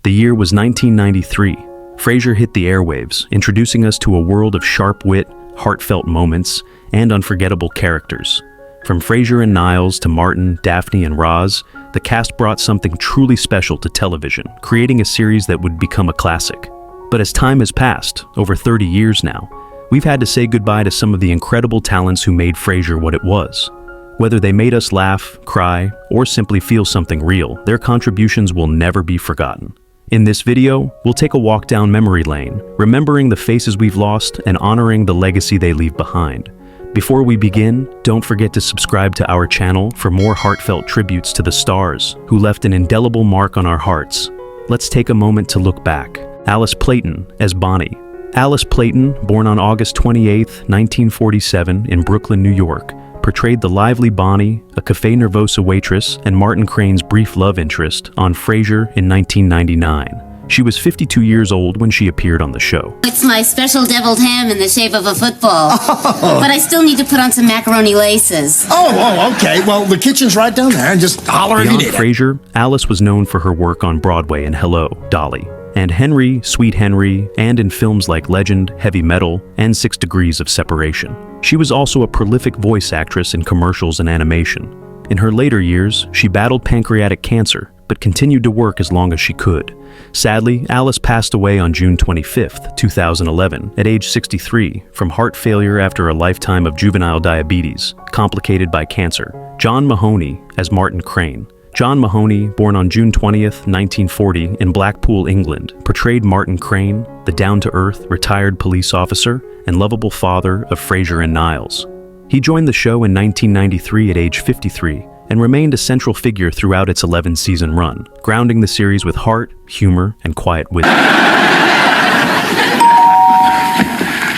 The year was 1993. Frasier hit the airwaves, introducing us to a world of sharp wit, heartfelt moments, and unforgettable characters. From Frasier and Niles to Martin, Daphne, and Roz, the cast brought something truly special to television, creating a series that would become a classic. But as time has passed, over 30 years now, we've had to say goodbye to some of the incredible talents who made Frasier what it was. Whether they made us laugh, cry, or simply feel something real, their contributions will never be forgotten. In this video, we'll take a walk down memory lane, remembering the faces we've lost and honoring the legacy they leave behind. Before we begin, don't forget to subscribe to our channel for more heartfelt tributes to the stars who left an indelible mark on our hearts. Let's take a moment to look back. Alice Platton as Bonnie. Alice Platton, born on August 28, 1947 in Brooklyn, New York, portrayed the lively Bonnie, a Café Nervosa waitress and Martin Crane's brief love interest on Frasier in 1999. She was 52 years old when she appeared on the show. It's my special deviled ham in the shape of a football. But I still need to put on some macaroni laces. Oh, okay. Well, the kitchen's right down there. Just holler if you need it. Frasier, Alice was known for her work on Broadway in Hello, Dolly, and Henry, Sweet Henry, and in films like Legend, Heavy Metal, and 6 Degrees of Separation. She was also a prolific voice actress in commercials and animation. In her later years, she battled pancreatic cancer, but continued to work as long as she could. Sadly, Alice passed away on June 25, 2011, at age 63, from heart failure after a lifetime of juvenile diabetes, complicated by cancer. John Mahoney as Martin Crane. John Mahoney, born on June 20, 1940, in Blackpool, England, portrayed Martin Crane, the down-to-earth, retired police officer and lovable father of Frasier and Niles. He joined the show in 1993 at age 53, and remained a central figure throughout its 11-season run, grounding the series with heart, humor, and quiet wit.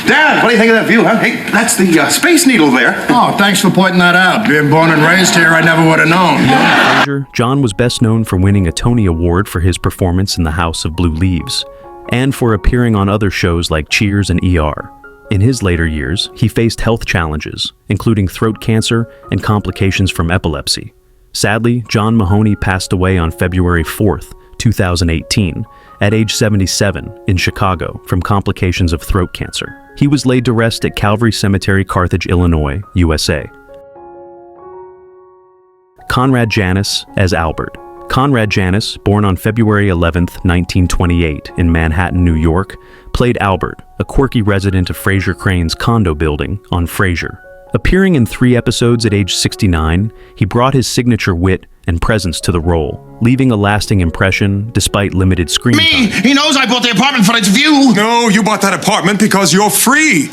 Dad, what do you think of that view, huh? Hey, that's the Space Needle there. Oh, thanks for pointing that out. Being born and raised here, I never would have known. Beyond Frasier, John was best known for winning a Tony Award for his performance in The House of Blue Leaves, and for appearing on other shows like Cheers and ER. In his later years, he faced health challenges, including throat cancer and complications from epilepsy. Sadly, John Mahoney passed away on February 4, 2018, at age 77 in Chicago from complications of throat cancer. He was laid to rest at Calvary Cemetery, Carthage, Illinois, USA. Conrad Janice as Albert. Conrad Janice, born on February 11, 1928, in Manhattan, New York, played Albert, a quirky resident of Frasier Crane's condo building on Frasier. Appearing in 3 episodes at age 69, he brought his signature wit and presence to the role, leaving a lasting impression despite limited screen time. Me! He knows I bought the apartment for its view! No, you bought that apartment because you're free.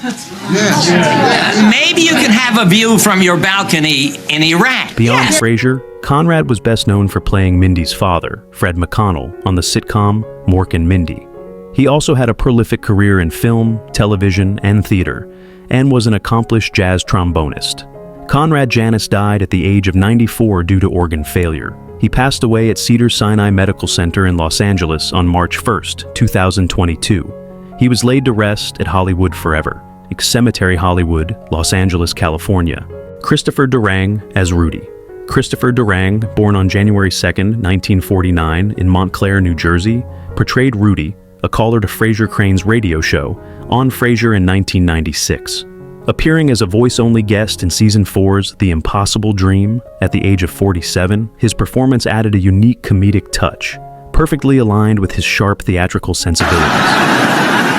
Maybe you can have a view from your balcony in Iraq. Beyond Frasier, Conrad was best known for playing Mindy's father, Fred McConnell, on the sitcom Mork and Mindy. He also had a prolific career in film, television, and theater, and was an accomplished jazz trombonist. Conrad Janice died at the age of 94 due to organ failure. He passed away at Cedars-Sinai Medical Center in Los Angeles on March 1, 2022. He was laid to rest at Hollywood Forever, Cemetery Hollywood, Los Angeles, California. Christopher Durang as Rudy. Christopher Durang, born on January 2, 1949, in Montclair, New Jersey, portrayed Rudy, a caller to Frasier Crane's radio show, on Frasier in 1996. Appearing as a voice-only guest in Season 4's The Impossible Dream, at the age of 47, his performance added a unique comedic touch, perfectly aligned with his sharp theatrical sensibilities.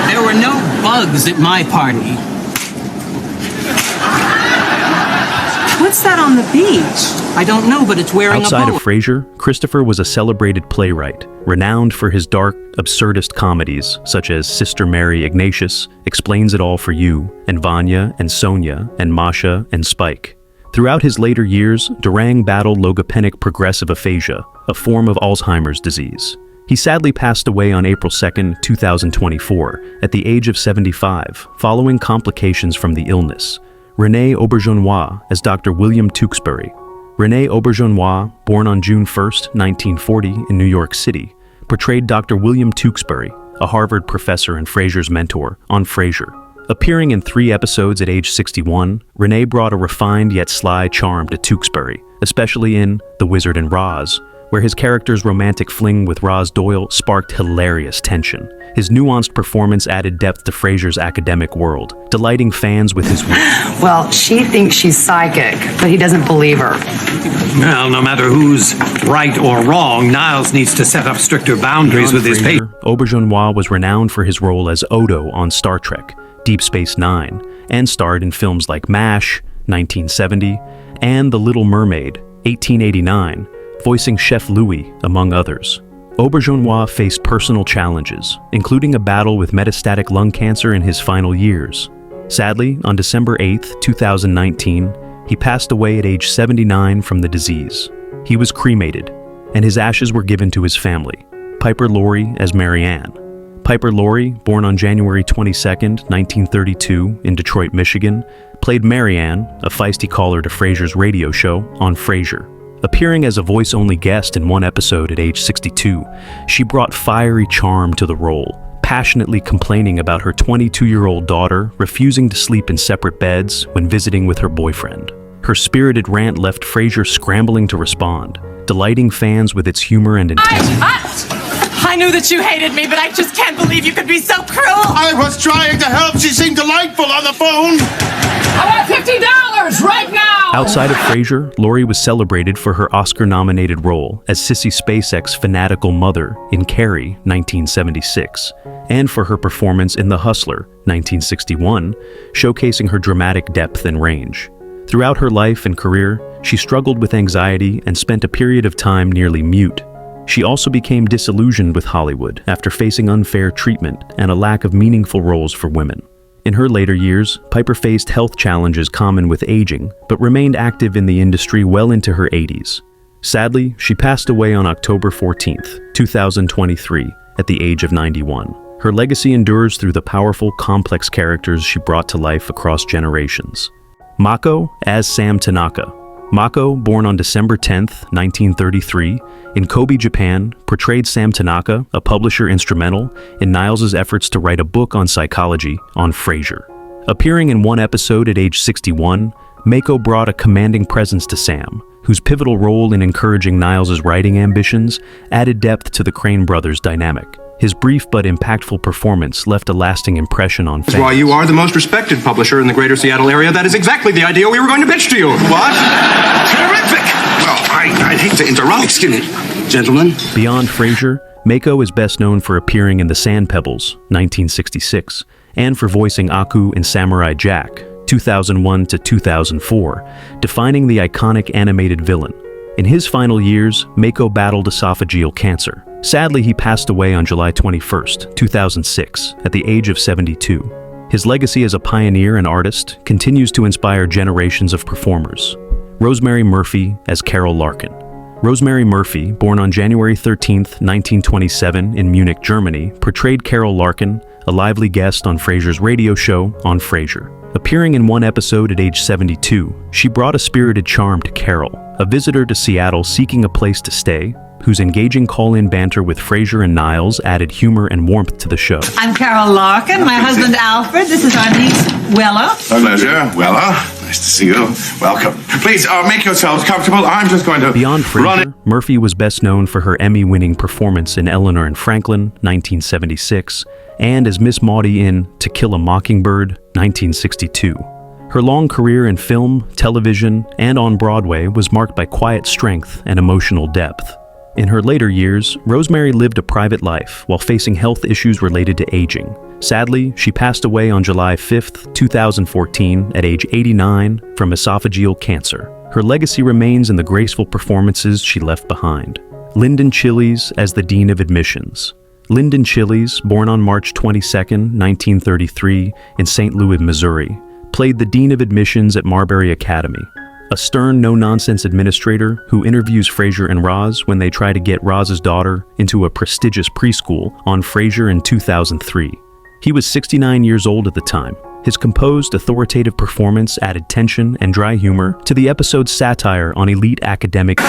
There were no bugs at my party. What's that on the beach? I don't know, but it's wearing Outside a bow. of Frasier, Christopher was a celebrated playwright, renowned for his dark, absurdist comedies such as Sister Mary Ignatius, Explains It All for You, and Vanya and Sonia and Masha and Spike. Throughout his later years, Durang battled logopenic progressive aphasia, a form of Alzheimer's disease. He sadly passed away on April 2, 2024, at the age of 75, following complications from the illness. Rene Oberjonwa as Dr. William Tewksbury. Rene Oberjonwa, born on June 1, 1940, in New York City, portrayed Dr. William Tewksbury, a Harvard professor and Frasier's mentor, on Frasier. Appearing in 3 episodes at age 61, Rene brought a refined yet sly charm to Tewksbury, especially in The Wizard and Roz, where his character's romantic fling with Roz Doyle sparked hilarious tension. His nuanced performance added depth to Frasier's academic world, delighting fans with his wit. Well, she thinks she's psychic, but he doesn't believe her. Well, no matter who's right or wrong, Niles needs to set up stricter boundaries with his patients. Oberjonwa was renowned for his role as Odo on Star Trek, Deep Space Nine, and starred in films like MASH, 1970, and The Little Mermaid, 1889, voicing Chef Louis, among others. Oberjonwa faced personal challenges, including a battle with metastatic lung cancer in his final years. Sadly, on December 8, 2019, he passed away at age 79 from the disease. He was cremated, and his ashes were given to his family, Piper Laurie as Mary Ann. Piper Laurie, born on January 22, 1932, in Detroit, Michigan, played Mary Ann, a feisty caller to Frasier's radio show, on Frasier. Appearing as a voice-only guest in one episode at age 62, she brought fiery charm to the role, passionately complaining about her 22-year-old daughter refusing to sleep in separate beds when visiting with her boyfriend. Her spirited rant left Frasier scrambling to respond, delighting fans with its humor and intensity. I knew that you hated me, but I just can't believe you could be so cruel. I was trying to help. She seemed delightful on the phone. I want $50 right now. Outside of Frasier, Laurie was celebrated for her Oscar-nominated role as Sissy Spacek's fanatical mother in Carrie, 1976, and for her performance in The Hustler, 1961, showcasing her dramatic depth and range. Throughout her life and career, she struggled with anxiety and spent a period of time nearly mute. She also became disillusioned with Hollywood after facing unfair treatment and a lack of meaningful roles for women. In her later years, Piper faced health challenges common with aging, but remained active in the industry well into her 80s. Sadly, she passed away on October 14, 2023, at the age of 91. Her legacy endures through the powerful, complex characters she brought to life across generations. Mako as Sam Tanaka. Mako, born on December 10, 1933, in Kobe, Japan, portrayed Sam Tanaka, a publisher instrumental in Niles' efforts to write a book on psychology on Frasier. Appearing in one episode at age 61, Mako brought a commanding presence to Sam, whose pivotal role in encouraging Niles' writing ambitions added depth to the Crane brothers' dynamic. His brief but impactful performance left a lasting impression on fans. Why, you are the most respected publisher in the greater Seattle area. That is exactly the idea we were going to pitch to you. What? Terrific! Well, I'd hate to interrupt. Excuse me, gentlemen. Beyond Frasier, Mako is best known for appearing in The Sand Pebbles, 1966, and for voicing Aku in Samurai Jack, 2001 to 2004, defining the iconic animated villain. In his final years, Mako battled esophageal cancer. Sadly, he passed away on July 21, 2006, at the age of 72. His legacy as a pioneer and artist continues to inspire generations of performers. Rosemary Murphy as Carol Larkin. Rosemary Murphy, born on January 13, 1927, in Munich, Germany, portrayed Carol Larkin, a lively guest on Frasier's radio show on Frasier. Appearing in one episode at age 72, she brought a spirited charm to Carol, a visitor to Seattle seeking a place to stay, whose engaging call-in banter with Frasier and Niles added humor and warmth to the show. I'm Carol Larkin, my husband Alfred. This is our niece, Willa. Pleasure. Wella, nice to see you. Welcome. Please, make yourselves comfortable. I'm just going to Beyond run it. Frasier, Murphy was best known for her Emmy-winning performance in Eleanor and Franklin, 1976, and as Miss Maudie in To Kill a Mockingbird, 1962. Her long career in film, television, and on Broadway was marked by quiet strength and emotional depth. In her later years, Rosemary lived a private life while facing health issues related to aging. Sadly, she passed away on July 5, 2014, at age 89 from esophageal cancer. Her legacy remains in the graceful performances she left behind. Lynden Chilies as the Dean of Admissions. Lynden Chilies, born on March 22, 1933, in St. Louis, Missouri, played the Dean of Admissions at Marbury Academy, a stern, no-nonsense administrator who interviews Frasier and Roz when they try to get Roz's daughter into a prestigious preschool on Frasier in 2003. He was 69 years old at the time. His composed, authoritative performance added tension and dry humor to the episode's satire on elite academic...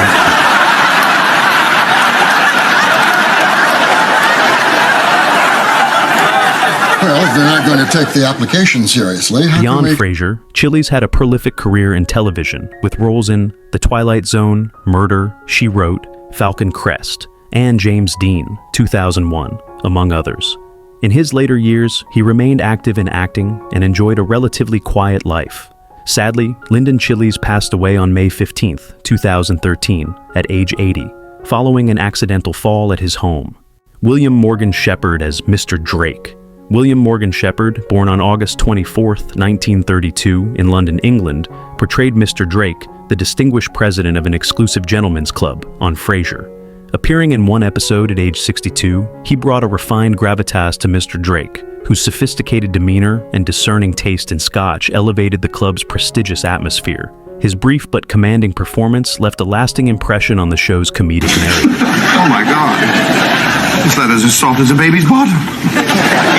Well, if they're not going to take the application seriously, Beyond Frasier, Chilies had a prolific career in television, with roles in The Twilight Zone, Murder, She Wrote, Falcon Crest, and James Dean, 2001, among others. In his later years, he remained active in acting and enjoyed a relatively quiet life. Sadly, Lynden Chilies passed away on May 15, 2013, at age 80, following an accidental fall at his home. William Morgan Shepard as Mr. Drake. William Morgan Shepard, born on August 24, 1932, in London, England, portrayed Mr. Drake, the distinguished president of an exclusive gentlemen's club, on Frasier. Appearing in one episode at age 62, he brought a refined gravitas to Mr. Drake, whose sophisticated demeanor and discerning taste in scotch elevated the club's prestigious atmosphere. His brief but commanding performance left a lasting impression on the show's comedic narrative. Oh my God. This leather's as soft as a baby's bottom.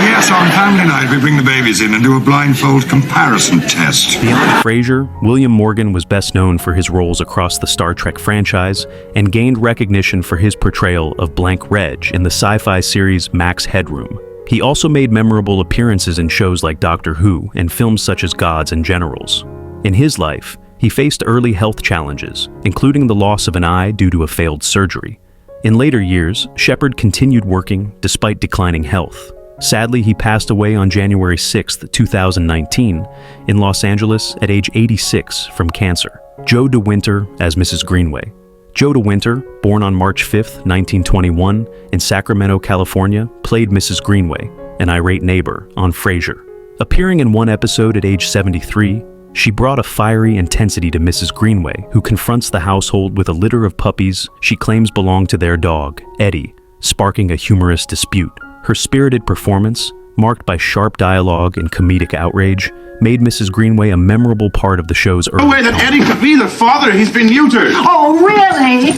Yes, on family night we bring the babies in and do a blindfold comparison test. Beyond Frasier, William Morgan was best known for his roles across the Star Trek franchise and gained recognition for his portrayal of Blank Reg in the sci-fi series Max Headroom. He also made memorable appearances in shows like Doctor Who and films such as Gods and Generals. In his life, he faced early health challenges, including the loss of an eye due to a failed surgery. In later years, Shepard continued working despite declining health. Sadly, he passed away on January 6, 2019, in Los Angeles at age 86 from cancer. Jo de Winter as Mrs. Greenway. Jo de Winter, born on March 5, 1921, in Sacramento, California, played Mrs. Greenway, an irate neighbor, on Frasier. Appearing in one episode at age 73, she brought a fiery intensity to Mrs. Greenway, who confronts the household with a litter of puppies she claims belong to their dog, Eddie, sparking a humorous dispute. Her spirited performance, marked by sharp dialogue and comedic outrage, made Mrs. Greenway a memorable part of the show's early. No way that Eddie could be the father. He's been neutered. Oh, really?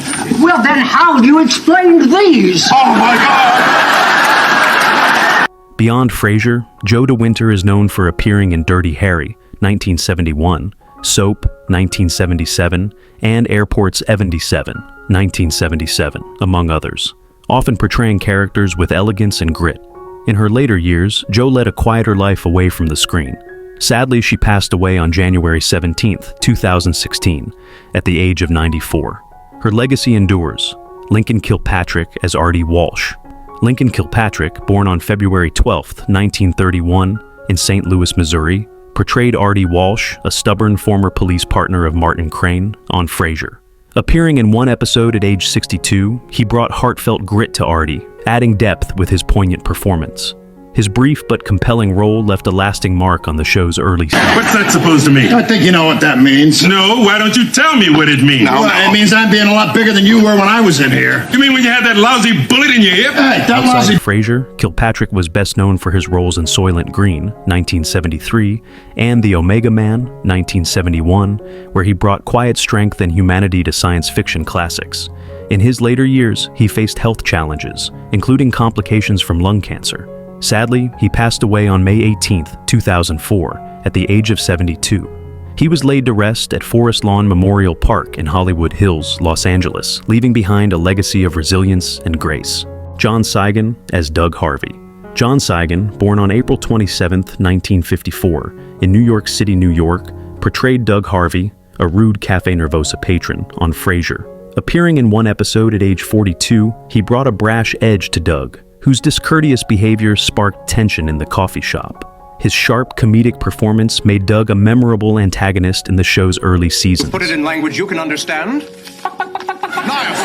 Well, then how do you explain these? Oh, my God! Beyond Frasier, Jo de Winter is known for appearing in Dirty Harry, 1971, Soap, 1977, and Airport's 77, 1977, among others, often portraying characters with elegance and grit. In her later years, Jo led a quieter life away from the screen. Sadly, she passed away on January 17, 2016, at the age of 94. Her legacy endures. Lincoln Kilpatrick as Artie Walsh. Lincoln Kilpatrick, born on February 12, 1931, in St. Louis, Missouri, portrayed Artie Walsh, a stubborn former police partner of Martin Crane, on Frasier. Appearing in one episode at age 62, he brought heartfelt grit to Artie, adding depth with his poignant performance. His brief but compelling role left a lasting mark on the show's early season. What's that supposed to mean? I think you know what that means. No, why don't you tell me what it means? It means I'm being a lot bigger than you were when I was in here. You mean when you had that lousy bullet in your hip? Hey, that Outside lousy... of Frasier, Kilpatrick was best known for his roles in Soylent Green, 1973, and The Omega Man, 1971, where he brought quiet strength and humanity to science fiction classics. In his later years, he faced health challenges, including complications from lung cancer. Sadly, he passed away on May 18, 2004, at the age of 72. He was laid to rest at Forest Lawn Memorial Park in Hollywood Hills, Los Angeles, leaving behind a legacy of resilience and grace. John Sigen as Doug Harvey. John Sigen, born on April 27, 1954, in New York City, New York, portrayed Doug Harvey, a rude Cafe Nervosa patron, on Frasier. Appearing in one episode at age 42, he brought a brash edge to Doug, whose discourteous behavior sparked tension in the coffee shop. His sharp comedic performance made Doug a memorable antagonist in the show's early seasons. Put it in language you can understand. Niles!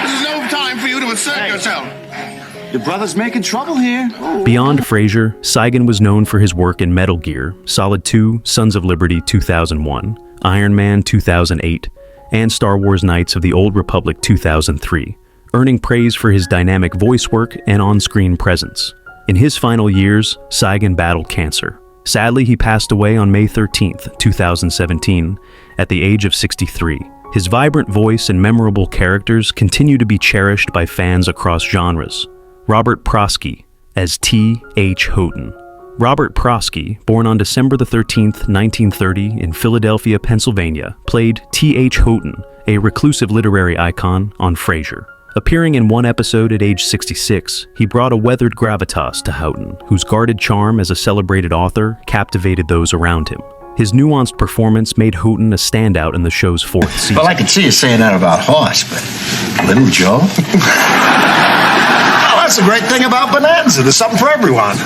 This is no time for you to assert yourself. Your brother's making trouble here. Beyond Frasier, Sigen was known for his work in Metal Gear, Solid 2, Sons of Liberty 2001, Iron Man 2008, and Star Wars Knights of the Old Republic 2003. Earning praise for his dynamic voice work and on-screen presence. In his final years, Sigen battled cancer. Sadly, he passed away on May 13, 2017, at the age of 63. His vibrant voice and memorable characters continue to be cherished by fans across genres. Robert Proski as T.H. Houghton. Robert Proski, born on December 13, 1930, in Philadelphia, Pennsylvania, played T.H. Houghton, a reclusive literary icon, on Frasier. Appearing in one episode at age 66, he brought a weathered gravitas to Houghton, whose guarded charm as a celebrated author captivated those around him. His nuanced performance made Houghton a standout in the show's 4th season. Well, I could see you saying that about Horse, but Little Joe? Oh, that's the great thing about Bonanza. There's something for everyone.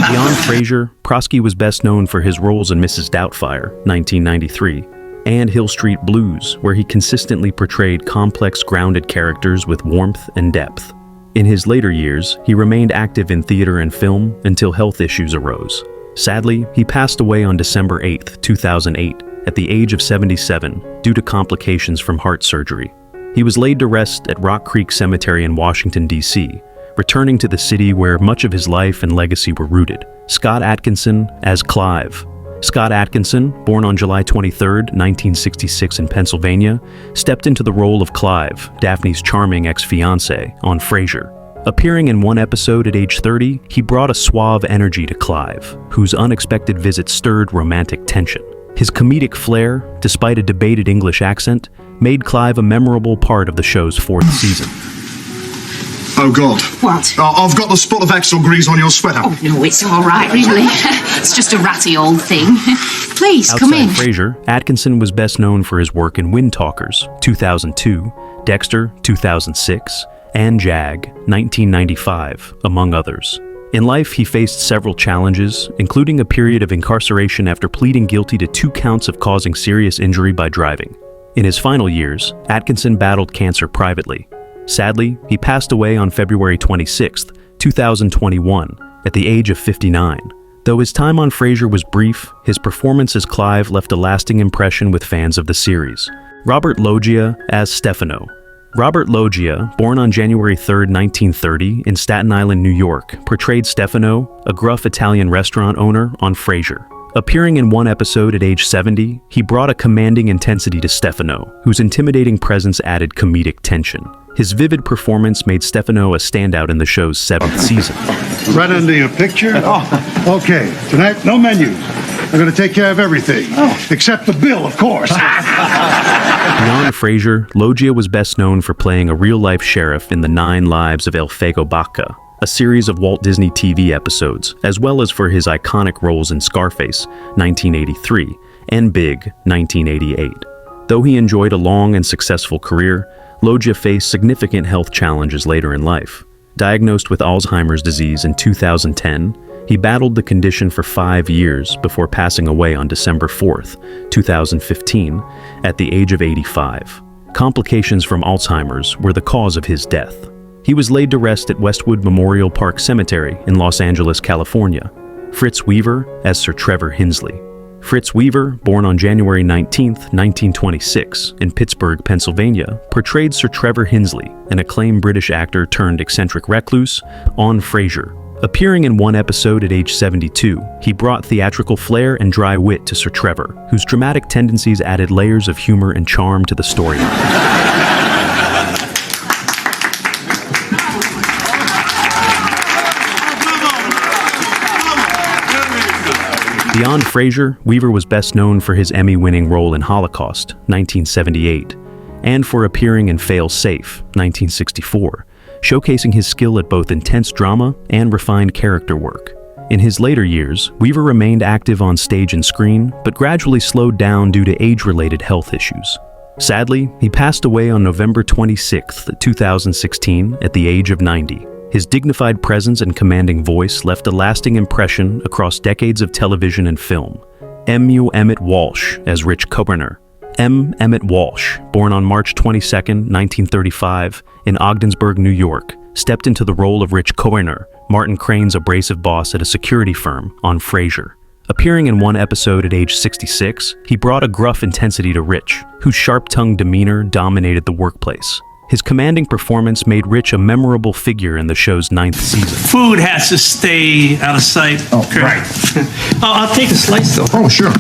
Beyond Frasier, Proski was best known for his roles in Mrs. Doubtfire, 1993, and Hill Street Blues, where he consistently portrayed complex, grounded characters with warmth and depth. In his later years, he remained active in theater and film until health issues arose. Sadly, he passed away on December 8, 2008, at the age of 77 due to complications from heart surgery. He was laid to rest at Rock Creek Cemetery in Washington, D.C., returning to the city where much of his life and legacy were rooted. Scott Atkinson as Clive. Scott Atkinson, born on July 23, 1966 in Pennsylvania, stepped into the role of Clive, Daphne's charming ex-fiancé, on Frasier. Appearing in one episode at age 30, he brought a suave energy to Clive, whose unexpected visit stirred romantic tension. His comedic flair, despite a debated English accent, made Clive a memorable part of the show's 4th season. Oh, God. What? I've got the spot of Axel grease on your sweater. Oh, no, it's all right, really. It's just a ratty old thing. Please, come in. Outside Frasier, Atkinson was best known for his work in Wind Talkers, 2002, Dexter, 2006, and Jag, 1995, among others. In life, he faced several challenges, including a period of incarceration after pleading guilty to 2 counts of causing serious injury by driving. In his final years, Atkinson battled cancer privately. Sadly, he passed away on February 26, 2021, at the age of 59. Though his time on Frasier was brief, his performance as Clive left a lasting impression with fans of the series. Robert Loggia as Stefano. Robert Loggia, born on January 3, 1930, in Staten Island, New York, portrayed Stefano, a gruff Italian restaurant owner, on Frasier. Appearing in one episode at age 70, he brought a commanding intensity to Stefano, whose intimidating presence added comedic tension. His vivid performance made Stefano a standout in the show's 7th season. Right under your picture? Oh, okay. Tonight, no menu. I'm going to take care of everything. Except the bill, of course. Beyond Frasier, Loggia was best known for playing a real-life sheriff in The 9 Lives of El Fego Baca, a series of Walt Disney TV episodes, as well as for his iconic roles in Scarface, 1983, and Big, 1988. Though he enjoyed a long and successful career, Loggia faced significant health challenges later in life. Diagnosed with Alzheimer's disease in 2010, he battled the condition for 5 years before passing away on December 4, 2015, at the age of 85. Complications from Alzheimer's were the cause of his death. He was laid to rest at Westwood Memorial Park Cemetery in Los Angeles, California. Fritz Weaver as Sir Trevor Hinsley. Fritz Weaver, born on January 19, 1926, in Pittsburgh, Pennsylvania, portrayed Sir Trevor Hinsley, an acclaimed British actor turned eccentric recluse, on Frasier. Appearing in one episode at age 72, he brought theatrical flair and dry wit to Sir Trevor, whose dramatic tendencies added layers of humor and charm to the storyline. Beyond Frasier, Weaver was best known for his Emmy-winning role in Holocaust, 1978, and for appearing in Fail Safe, 1964, showcasing his skill at both intense drama and refined character work. In his later years, Weaver remained active on stage and screen, but gradually slowed down due to age-related health issues. Sadly, he passed away on November 26, 2016, at the age of 90. His dignified presence and commanding voice left a lasting impression across decades of television and film. Emmitt Walsh as Rich Coburner. Emmitt Walsh, born on March 22, 1935, in Ogdensburg, New York, stepped into the role of Rich Coburner, Martin Crane's abrasive boss at a security firm, on Frasier. Appearing in one episode at age 66, he brought a gruff intensity to Rich, whose sharp-tongued demeanor dominated the workplace. His commanding performance made Rich a memorable figure in the show's 9th season. Food has to stay out of sight. Oh, right. I'll take a slice, though. Oh, sure.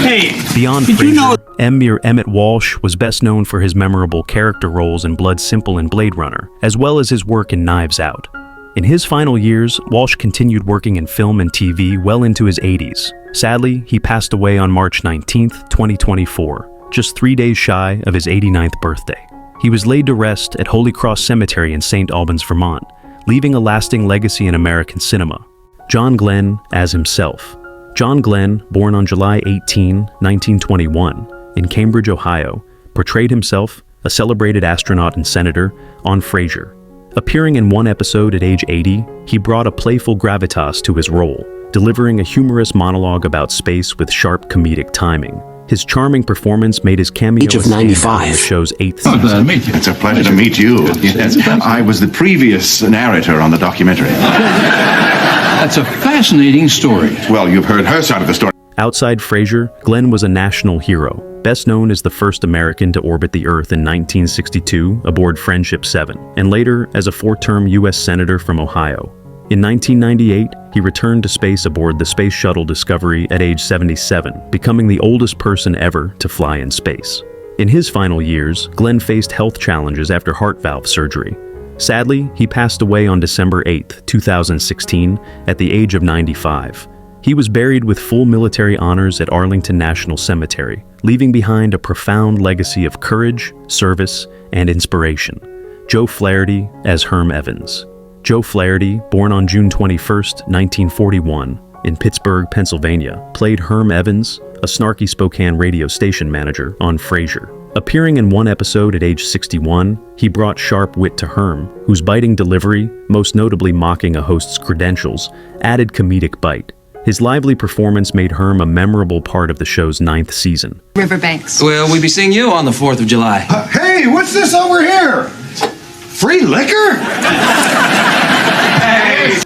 Hey, Beyond did Frasier, you know Emmitt Walsh was best known for his memorable character roles in Blood Simple and Blade Runner, as well as his work in Knives Out. In his final years, Walsh continued working in film and TV well into his 80s. Sadly, he passed away on March 19, 2024, just 3 days shy of his 89th birthday. He was laid to rest at Holy Cross Cemetery in St. Albans, Vermont, leaving a lasting legacy in American cinema. John Glenn as himself. John Glenn, born on July 18, 1921, in Cambridge, Ohio, portrayed himself, a celebrated astronaut and senator, on Frasier. Appearing in one episode at age 80, he brought a playful gravitas to his role, delivering a humorous monologue about space with sharp comedic timing. His charming performance made his cameo Age of 95. in the show's 8th season. Pleasure to meet you. It's a pleasure to meet you. Yes. I was the previous narrator on the documentary. That's a fascinating story. Well, you've heard her side of the story. Outside Frasier, Glenn was a national hero, best known as the first American to orbit the Earth in 1962 aboard Friendship 7, and later as a 4-term U.S. Senator from Ohio. In 1998, he returned to space aboard the Space Shuttle Discovery at age 77, becoming the oldest person ever to fly in space. In his final years, Glenn faced health challenges after heart valve surgery. Sadly, he passed away on December 8, 2016, at the age of 95. He was buried with full military honors at Arlington National Cemetery, leaving behind a profound legacy of courage, service, and inspiration. Joe Flaherty as Herm Evans. Joe Flaherty, born on June 21, 1941, in Pittsburgh, Pennsylvania, played Herm Evans, a snarky Spokane radio station manager, on Frasier. Appearing in one episode at age 61, he brought sharp wit to Herm, whose biting delivery, most notably mocking a host's credentials, added comedic bite. His lively performance made Herm a memorable part of the show's 9th season. Riverbanks. Well, we'll be seeing you on the 4th of July. Hey, what's this over here? Free liquor?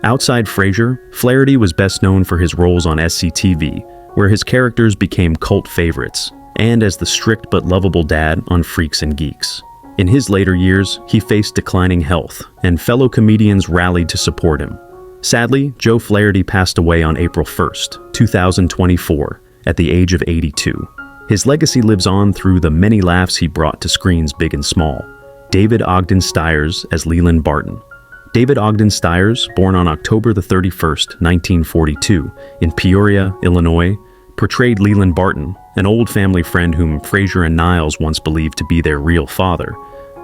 Outside Frasier, Flaherty was best known for his roles on SCTV, where his characters became cult favorites, and as the strict but lovable dad on Freaks and Geeks. In his later years, he faced declining health, and fellow comedians rallied to support him. Sadly, Joe Flaherty passed away on April 1st, 2024, at the age of 82. His legacy lives on through the many laughs he brought to screens big and small. David Ogden Stiers as Leland Barton. David Ogden Stiers, born on October 31st, 1942, in Peoria, Illinois, portrayed Leland Barton, an old family friend whom Frasier and Niles once believed to be their real father,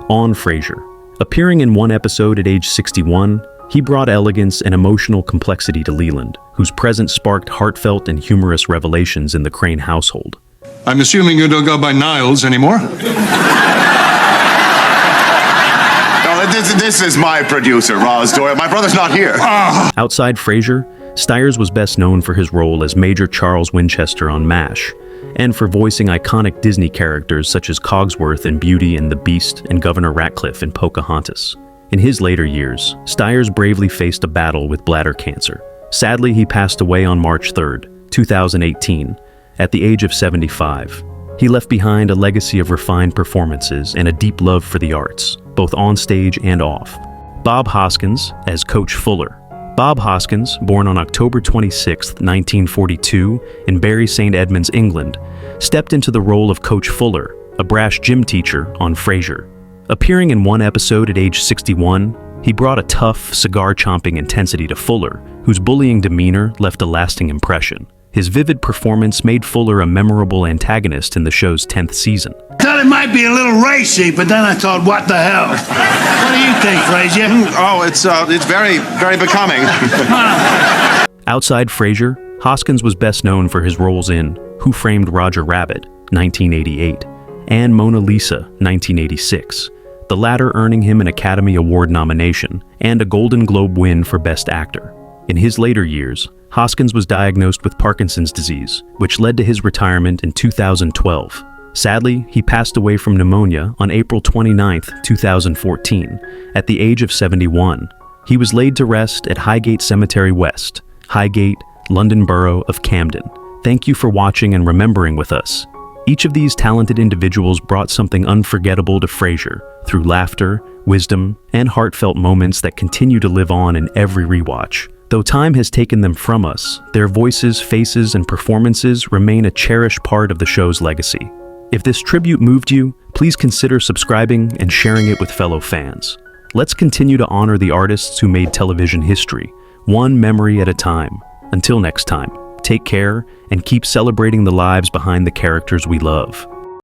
on Frasier. Appearing in one episode at age 61, he brought elegance and emotional complexity to Leland, whose presence sparked heartfelt and humorous revelations in the Crane household. I'm assuming you don't go by Niles anymore? This is my producer, Roz Doyle. My brother's not here. Outside Frasier, Stiers was best known for his role as Major Charles Winchester on MASH, and for voicing iconic Disney characters such as Cogsworth in Beauty and the Beast and Governor Ratcliffe in Pocahontas. In his later years, Stiers bravely faced a battle with bladder cancer. Sadly, he passed away on March 3, 2018, at the age of 75. He left behind a legacy of refined performances and a deep love for the arts, both on stage and off. Bob Hoskins as Coach Fuller. Bob Hoskins, born on October 26, 1942, in Bury St. Edmunds, England, stepped into the role of Coach Fuller, a brash gym teacher on Frasier. Appearing in one episode at age 61, he brought a tough, cigar-chomping intensity to Fuller, whose bullying demeanor left a lasting impression. His vivid performance made Fuller a memorable antagonist in the show's 10th season. Thought it might be a little racy, but then I thought, what the hell? What do you think, Frasier? Oh, it's very, very becoming. Outside Frasier, Hoskins was best known for his roles in Who Framed Roger Rabbit, 1988, and Mona Lisa, 1986, the latter earning him an Academy Award nomination and a Golden Globe win for Best Actor. In his later years, Hoskins was diagnosed with Parkinson's disease, which led to his retirement in 2012. Sadly, he passed away from pneumonia on April 29, 2014, at the age of 71. He was laid to rest at Highgate Cemetery West, Highgate, London Borough of Camden. Thank you for watching and remembering with us. Each of these talented individuals brought something unforgettable to Frasier through laughter, wisdom, and heartfelt moments that continue to live on in every rewatch. Though time has taken them from us, their voices, faces, and performances remain a cherished part of the show's legacy. If this tribute moved you, please consider subscribing and sharing it with fellow fans. Let's continue to honor the artists who made television history, one memory at a time. Until next time, take care and keep celebrating the lives behind the characters we love.